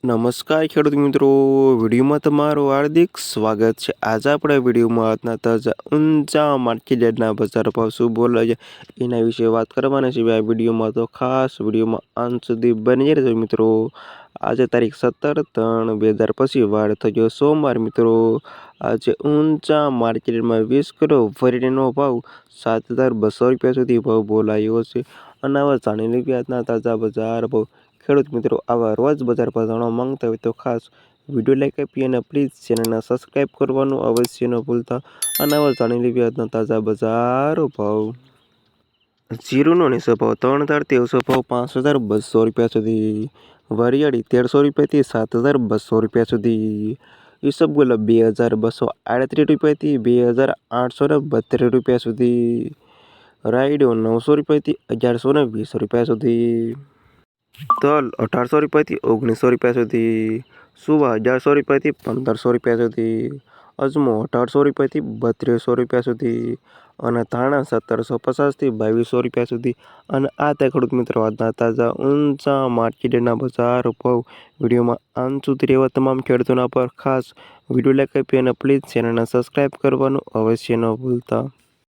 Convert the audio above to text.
નમસ્કાર ખેડૂત મિત્રો, વિડીયોમાં તમારું હાર્દિક સ્વાગત છે। આજે આપણે વિડીયોમાં આજના તાજા ઊંચા માર્કેટ યાર્ડના બજાર ભાવ શું બોલાય છે એના વિશે વાત કરવાના છે। આ વિડીયોમાં તો ખાસ વિડીયોમાં અંત સુધી બની રહેજો મિત્રો। આજે તારીખ 17/3/2025 વાર થયો સોમવાર મિત્રો। આજે ઊંચા માર્કેટમાં 20 કિલો વરીનો ભાવ 7,200 રૂપિયા સુધી ભાવ બોલાયો છે। અને હવે જાણી લઈએ આજના તાજા બજાર ભાવ। ખેડૂત મિત્રો આવા રોજ બજાર પર જાણવા માંગતા હોય તો ખાસ વિડીયો લાઈક આપી અને પ્લીઝ ચેનલને સબસ્ક્રાઈબ કરવાનું અવશ્ય ન ભૂલતા। અને હવે જાણી લઈએ આજના તાજા બજાર ભાવ। જીરુનો નીચો ભાવ 3,300 ભાવ 5,200 રૂપિયા સુધી। વરિયાળી 1,300 રૂપિયાથી 7,200 રૂપિયા સુધી। ઈસબગુલ 2,238 રૂપિયાથી 2,832 રૂપિયા સુધી। રાયડો 900 રૂપિયાથી 1,120 રૂપિયા સુધી। તલ 1,800 રૂપિયાથી 1,900 રૂપિયા સુધી। સુવા 1,100 રૂપિયાથી 1,500 રૂપિયા સુધી। અજમો 1,800 રૂપિયાથી 3,200 રૂપિયા સુધી। અને ધાણા 1,750થી 2,200 રૂપિયા સુધી। અને આ તે ખેડૂત મિત્રો આજના તાજા ઊંચા માર્કેટના બજાર ભાવ। વિડીયોમાં અંત સુધી રહેવા તમામ ખેડૂતોના પર ખાસ વિડીયો લાઈક આપી અને પ્લીઝ ચેનલને સબસ્ક્રાઈબ કરવાનું અવશ્ય ન ભૂલતા।